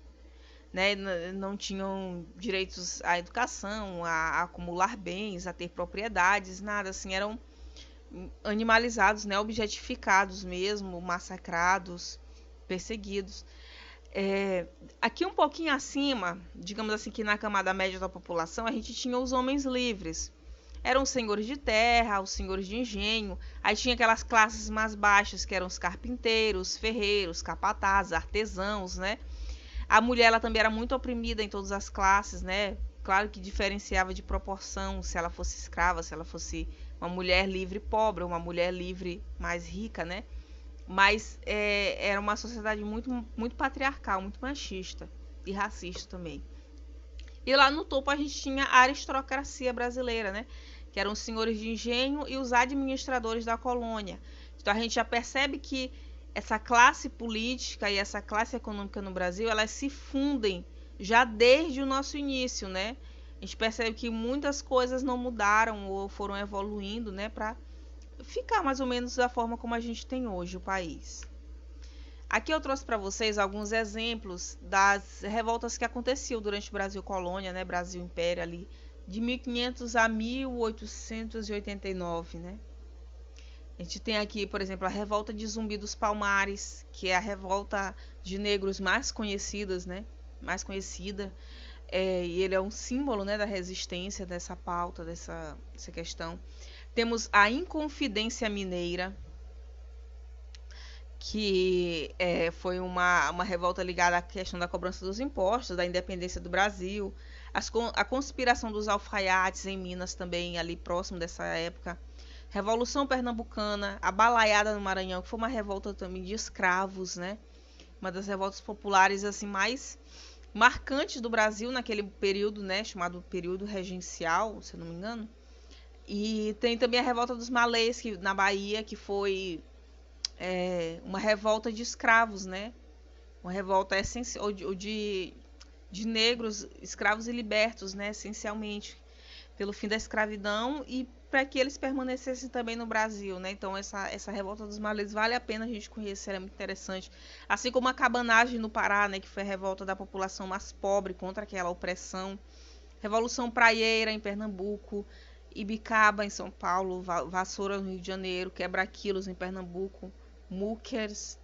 né? Não tinham direitos à educação, a acumular bens, a ter propriedades, nada assim, eram animalizados, né? Objetificados mesmo, massacrados, perseguidos. Aqui um pouquinho acima, digamos assim que na camada média da população, a gente tinha os homens livres. Eram os senhores de terra, os senhores de engenho, aí tinha aquelas classes mais baixas, que eram os carpinteiros, ferreiros, capatazes, artesãos, né? A mulher ela também era muito oprimida em todas as classes, né? Claro que diferenciava de proporção, se ela fosse escrava, se ela fosse uma mulher livre pobre, ou uma mulher livre mais rica, né? Mas era uma sociedade muito, muito patriarcal, muito machista e racista também. E lá no topo a gente tinha a aristocracia brasileira, né? Que eram os senhores de engenho e os administradores da colônia. Então a gente já percebe que essa classe política e essa classe econômica no Brasil, elas se fundem já desde o nosso início, né? A gente percebe que muitas coisas não mudaram ou foram evoluindo, né? Para ficar mais ou menos da forma como a gente tem hoje o país. Aqui eu trouxe para vocês alguns exemplos das revoltas que aconteciam durante o Brasil colônia, né, Brasil Império ali, de 1500 a 1889, né? A gente tem aqui, por exemplo, a revolta de Zumbi dos Palmares, que é a revolta de negros mais conhecidas, né? Mais conhecida. E ele é um símbolo, né, da resistência dessa pauta, dessa questão. Temos a Inconfidência Mineira, que foi uma revolta ligada à questão da cobrança dos impostos, da independência do Brasil, a conspiração dos alfaiates em Minas também, ali próximo dessa época, Revolução Pernambucana, a Balaiada no Maranhão, que foi uma revolta também de escravos, né? Uma das revoltas populares assim mais marcantes do Brasil naquele período, né? Chamado período regencial, se eu não me engano. E tem também a revolta dos malês, na Bahia, que foi uma revolta de escravos, né? Uma revolta essencial de negros, escravos e libertos, né? Essencialmente, pelo fim da escravidão e para que eles permanecessem também no Brasil, né? Então essa revolta dos malês vale a pena a gente conhecer, é muito interessante. Assim como a cabanagem no Pará, né? Que foi a revolta da população mais pobre contra aquela opressão. Revolução Praieira em Pernambuco, Ibicaba em São Paulo, Vassoura no Rio de Janeiro, Quebra-Quilos em Pernambuco, Muquers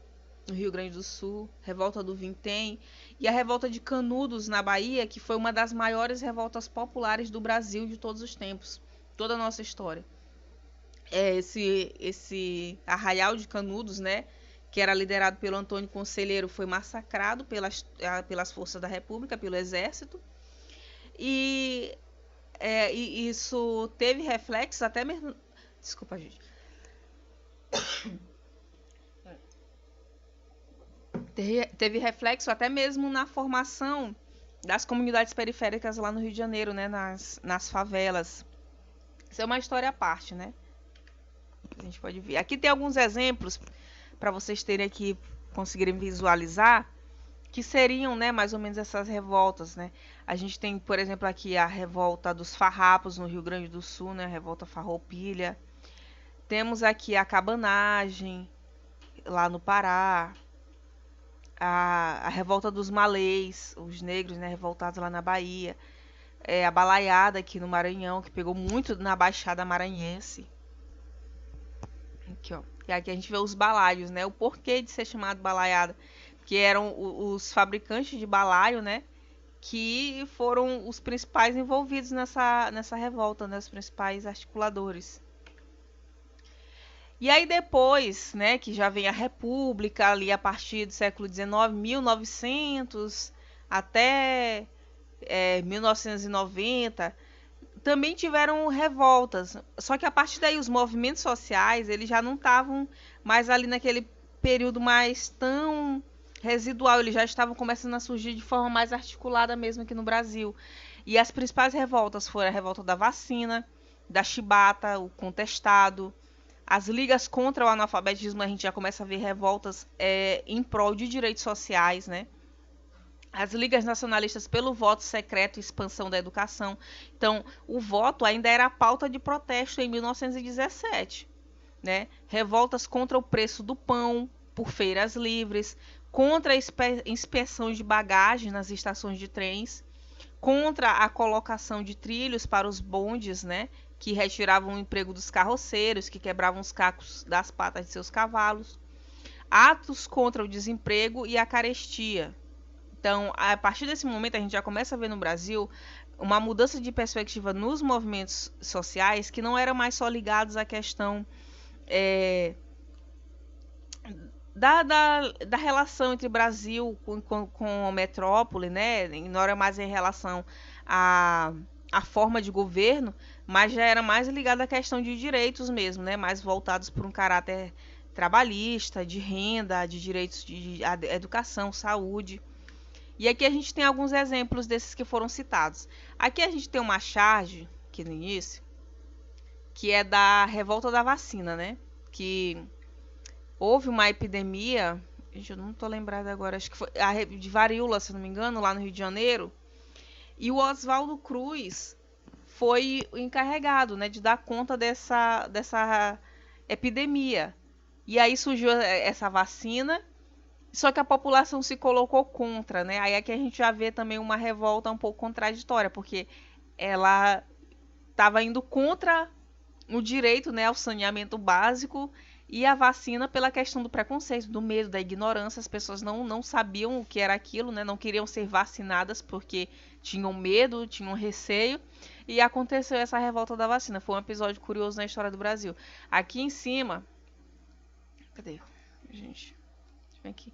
no Rio Grande do Sul, Revolta do Vintém e a Revolta de Canudos na Bahia, que foi uma das maiores revoltas populares do Brasil de todos os tempos, toda a nossa história. Esse arraial de Canudos, né, que era liderado pelo Antônio Conselheiro, foi massacrado pelas forças da República, pelo Exército, e isso teve reflexos até mesmo... Desculpa, gente. Teve reflexo até mesmo na formação das comunidades periféricas lá no Rio de Janeiro, né, nas favelas. Isso é uma história à parte, né? A gente pode ver. Aqui tem alguns exemplos para vocês terem aqui, conseguirem visualizar, que seriam, né, mais ou menos essas revoltas, né? A gente tem, por exemplo, aqui a revolta dos farrapos no Rio Grande do Sul, né, a revolta farroupilha. Temos aqui a cabanagem lá no Pará, a revolta dos malês, os negros, né, revoltados lá na Bahia, a balaiada aqui no Maranhão, que pegou muito na Baixada Maranhense. Aqui, ó. E aqui a gente vê os balaios, né? O porquê de ser chamado balaiada, que eram os fabricantes de balaio, né, que foram os principais envolvidos nessa revolta, né, os principais articuladores. E aí depois, né, que já vem a República, ali a partir do século XIX, 1900 até 1990, também tiveram revoltas. Só que a partir daí os movimentos sociais, eles já não estavam mais ali naquele período mais tão residual, eles já estavam começando a surgir de forma mais articulada mesmo aqui no Brasil. E as principais revoltas foram a revolta da vacina, da chibata, o contestado, as ligas contra o analfabetismo, a gente já começa a ver revoltas em prol de direitos sociais, né? As ligas nacionalistas pelo voto secreto e expansão da educação. Então, o voto ainda era a pauta de protesto em 1917, né? Revoltas contra o preço do pão por feiras livres, contra a inspeção de bagagem nas estações de trens, contra a colocação de trilhos para os bondes, né, que retiravam o emprego dos carroceiros, que quebravam os cacos das patas de seus cavalos, atos contra o desemprego e a carestia. Então, a partir desse momento, a gente já começa a ver no Brasil uma mudança de perspectiva nos movimentos sociais que não eram mais só ligados à questão da relação entre Brasil com a metrópole, né? Não era mais em relação à forma de governo, mas já era mais ligado à questão de direitos mesmo, né? Mais voltados por um caráter trabalhista, de renda, de direitos de educação, saúde. E aqui a gente tem alguns exemplos desses que foram citados. Aqui a gente tem uma charge, aqui no início, que é da revolta da vacina, né? Que houve uma epidemia, eu não estou lembrada agora, acho que foi de varíola, se não me engano, lá no Rio de Janeiro. E o Oswaldo Cruz foi o encarregado, né, de dar conta dessa epidemia. E aí surgiu essa vacina, só que a população se colocou contra, né? Aí aqui a gente já vê também uma revolta um pouco contraditória, porque ela estava indo contra o direito, né, ao saneamento básico e a vacina pela questão do preconceito, do medo, da ignorância. As pessoas não sabiam o que era aquilo, né, não queriam ser vacinadas porque tinham medo, tinham receio. E aconteceu essa revolta da vacina. Foi um episódio curioso na história do Brasil. Aqui em cima... Cadê? Gente, deixa eu ver aqui.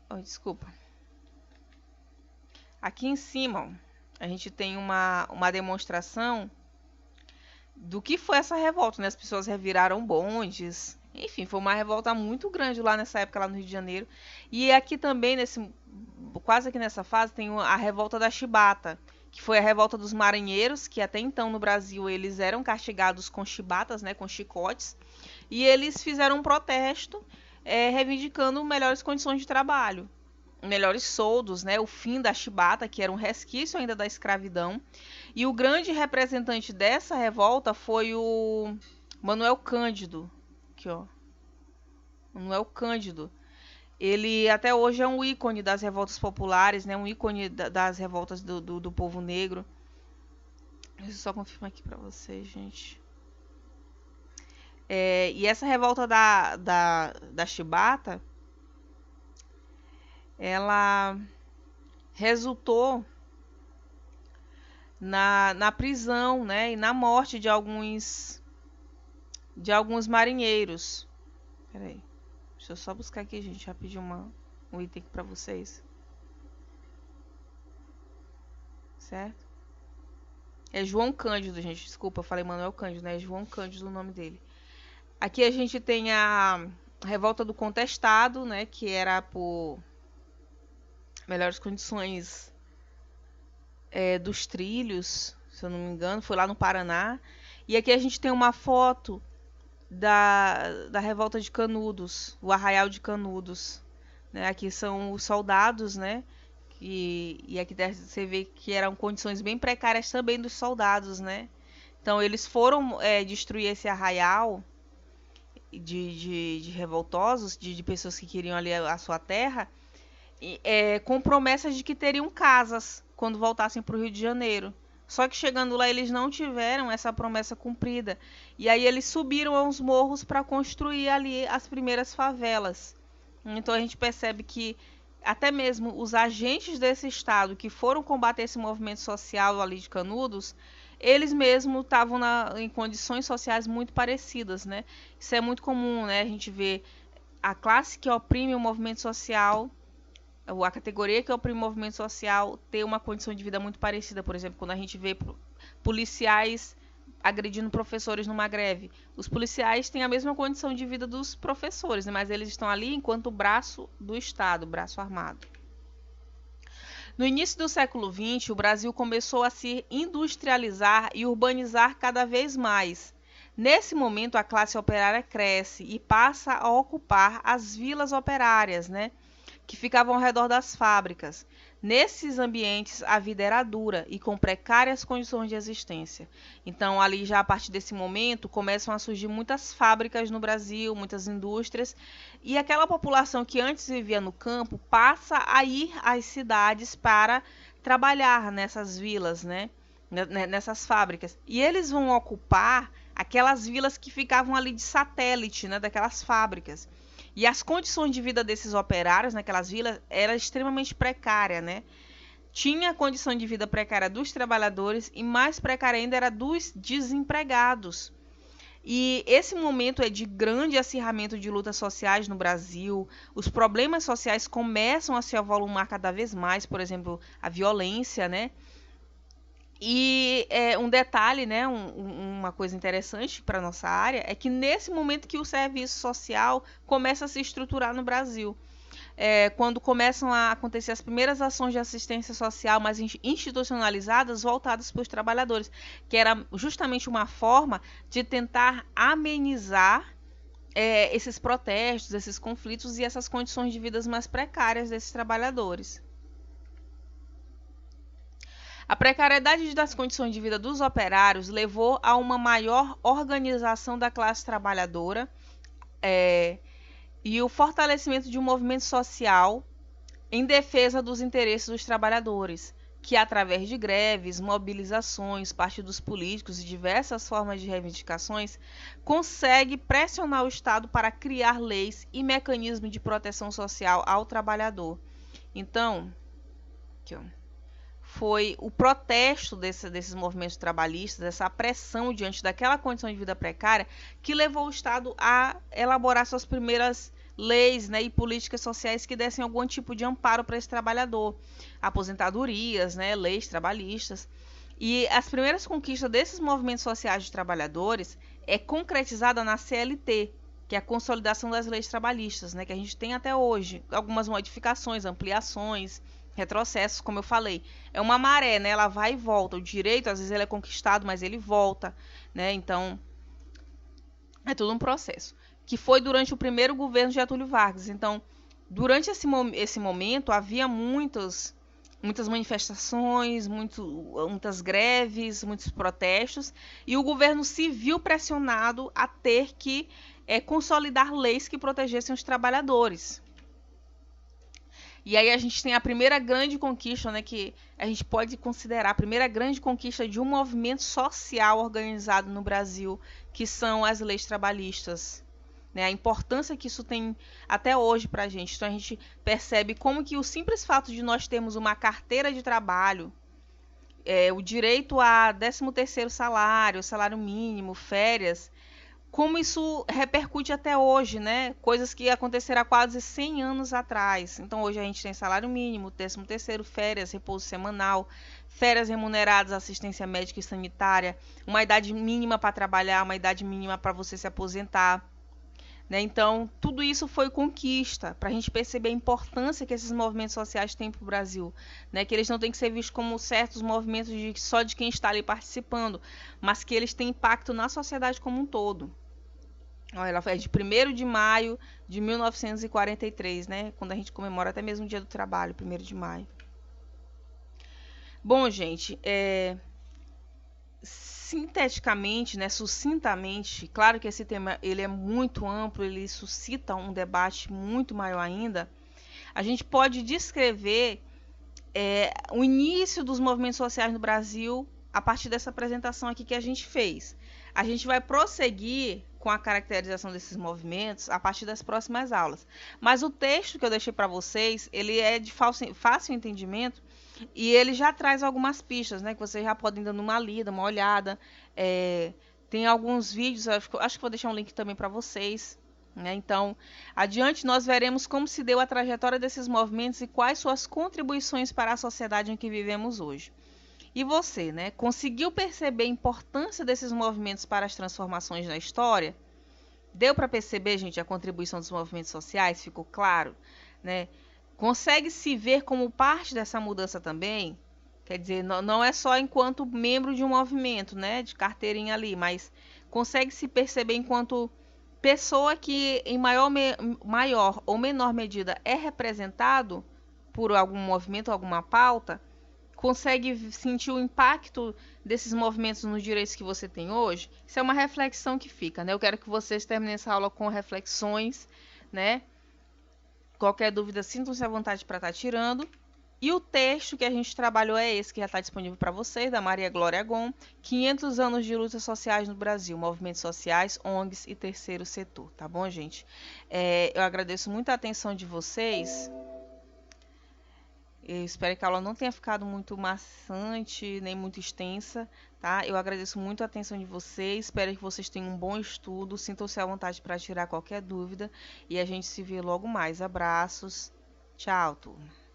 Oh, desculpa. Aqui em cima, ó, a gente tem uma demonstração do que foi essa revolta, né? As pessoas reviraram bondes. Enfim, foi uma revolta muito grande lá nessa época, lá no Rio de Janeiro. E aqui também, quase aqui nessa fase, tem a revolta da chibata, que foi a revolta dos marinheiros, que até então no Brasil eles eram castigados com chibatas, né, com chicotes. E eles fizeram um protesto reivindicando melhores condições de trabalho, melhores soldos, né, o fim da chibata, que era um resquício ainda da escravidão. E o grande representante dessa revolta foi o Manuel Cândido. Aqui, ó. Manuel Cândido. Ele até hoje é um ícone das revoltas populares, né, um ícone das revoltas do povo negro. Deixa eu só confirmar aqui para vocês, gente. E essa revolta da chibata, ela resultou na prisão, né, e na morte de alguns marinheiros. Peraí, deixa eu só buscar aqui, gente, rapidinho um item para vocês. Certo? É João Cândido, gente, desculpa, eu falei Manuel Cândido, né? É João Cândido o nome dele. Aqui a gente tem a revolta do contestado, né, que era por melhores condições dos trilhos, se eu não me engano, foi lá no Paraná. E aqui a gente tem uma foto da revolta de Canudos, o arraial de Canudos, né? Aqui são os soldados, né? E aqui você vê que eram condições bem precárias também dos soldados, né? Então eles foram destruir esse arraial de revoltosos, de pessoas que queriam ali a sua terra, com promessas de que teriam casas quando voltassem para o Rio de Janeiro. Só que chegando lá eles não tiveram essa promessa cumprida. E aí eles subiram aos morros para construir ali as primeiras favelas. Então a gente percebe que até mesmo os agentes desse estado que foram combater esse movimento social ali de Canudos, eles mesmos estavam em condições sociais muito parecidas, né? Isso é muito comum, né? A gente vê a classe que oprime o movimento social, a categoria que oprime o movimento social, ter uma condição de vida muito parecida. Por exemplo, quando a gente vê policiais agredindo professores numa greve, os policiais têm a mesma condição de vida dos professores, né? Mas eles estão ali enquanto braço do Estado, braço armado. No início do século XX, o Brasil começou a se industrializar e urbanizar cada vez mais. Nesse momento, a classe operária cresce e passa a ocupar as vilas operárias, né, que ficavam ao redor das fábricas. Nesses ambientes, a vida era dura e com precárias condições de existência. Então, ali já a partir desse momento, começam a surgir muitas fábricas no Brasil, muitas indústrias, e aquela população que antes vivia no campo passa a ir às cidades para trabalhar nessas vilas, né? Nessas fábricas. E eles vão ocupar aquelas vilas que ficavam ali de satélite, né, daquelas fábricas. E as condições de vida desses operários naquelas vilas era extremamente precária, né? Tinha a condição de vida precária dos trabalhadores e mais precária ainda era dos desempregados. E esse momento é de grande acirramento de lutas sociais no Brasil. Os problemas sociais começam a se avolumar cada vez mais, por exemplo, a violência, né? E um detalhe, né, uma coisa interessante para a nossa área, é que nesse momento que o serviço social começa a se estruturar no Brasil. Quando começam a acontecer as primeiras ações de assistência social mais institucionalizadas voltadas para os trabalhadores, que era justamente uma forma de tentar amenizar esses protestos, esses conflitos e essas condições de vida mais precárias desses trabalhadores. A precariedade das condições de vida dos operários levou a uma maior organização da classe trabalhadora e o fortalecimento de um movimento social em defesa dos interesses dos trabalhadores, que através de greves, mobilizações, partidos políticos e diversas formas de reivindicações, consegue pressionar o Estado para criar leis e mecanismos de proteção social ao trabalhador. Então, aqui, ó, foi o protesto desses movimentos trabalhistas, essa pressão diante daquela condição de vida precária, que levou o Estado a elaborar suas primeiras leis, né, e políticas sociais que dessem algum tipo de amparo para esse trabalhador. Aposentadorias, né, leis trabalhistas. E as primeiras conquistas desses movimentos sociais de trabalhadores é concretizada na CLT, que é a consolidação das leis trabalhistas, né, que a gente tem até hoje. Algumas modificações, ampliações, retrocessos, como eu falei. É uma maré, né? Ela vai e volta. O direito, às vezes, ele é conquistado, mas ele volta, né? Então, é tudo um processo. Que foi durante o primeiro governo de Getúlio Vargas. Então, durante esse momento, havia muitas manifestações, muitas greves, muitos protestos, e o governo se viu pressionado a ter que consolidar leis que protegessem os trabalhadores. E aí a gente tem a primeira grande conquista, né, que a gente pode considerar a primeira grande conquista de um movimento social organizado no Brasil, que são as leis trabalhistas. Né, a importância que isso tem até hoje para a gente. Então a gente percebe como que o simples fato de nós termos uma carteira de trabalho, o direito a 13º salário, salário mínimo, férias, como isso repercute até hoje, né? Coisas que aconteceram há quase 100 anos atrás. Então, hoje a gente tem salário mínimo, 13º, férias, repouso semanal, férias remuneradas, assistência médica e sanitária, uma idade mínima para trabalhar, uma idade mínima para você se aposentar. Né? Então, tudo isso foi conquista, para a gente perceber a importância que esses movimentos sociais têm para o Brasil. Né? Que eles não têm que ser vistos como certos movimentos só de quem está ali participando, mas que eles têm impacto na sociedade como um todo. Ela foi de 1º de maio de 1943, né? Quando a gente comemora até mesmo o Dia do Trabalho, 1º de maio. Bom, gente, sinteticamente, né, sucintamente, claro que esse tema ele é muito amplo, ele suscita um debate muito maior ainda. A gente pode descrever o início dos movimentos sociais no Brasil a partir dessa apresentação aqui que a gente fez. A gente vai prosseguir com a caracterização desses movimentos a partir das próximas aulas. Mas o texto que eu deixei para vocês, ele é de fácil entendimento e ele já traz algumas pistas, né, que vocês já podem dar uma lida, uma olhada. Tem alguns vídeos, acho que vou deixar um link também para vocês. Né? Então, adiante nós veremos como se deu a trajetória desses movimentos e quais suas contribuições para a sociedade em que vivemos hoje. E você, né, conseguiu perceber a importância desses movimentos para as transformações na história? Deu para perceber, gente, a contribuição dos movimentos sociais? Ficou claro? Né? Consegue se ver como parte dessa mudança também? Quer dizer, não é só enquanto membro de um movimento, né, de carteirinha ali, mas consegue se perceber enquanto pessoa que em maior ou menor medida é representado por algum movimento, alguma pauta? Consegue sentir o impacto desses movimentos nos direitos que você tem hoje? Isso é uma reflexão que fica, né? Eu quero que vocês terminem essa aula com reflexões, né? Qualquer dúvida, sintam-se à vontade para estar tirando. E o texto que a gente trabalhou é esse, que já está disponível para vocês, da Maria Glória Gon, 500 anos de lutas sociais no Brasil, movimentos sociais, ONGs e terceiro setor, tá bom, gente? Eu agradeço muito a atenção de vocês. Eu espero que a aula não tenha ficado muito maçante, nem muito extensa, tá? Eu agradeço muito a atenção de vocês, espero que vocês tenham um bom estudo, sintam-se à vontade para tirar qualquer dúvida e a gente se vê logo mais. Abraços, tchau, turma.